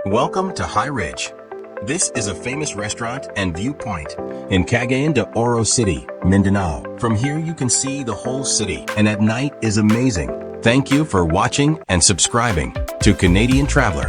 Welcome to Hight Ridge. This is a famous restaurant and viewpoint in Cagayan de Oro City, Mindanao. From here you can see the whole city, and at night is amazing. Thank you for watching and subscribing to Canadian Traveler.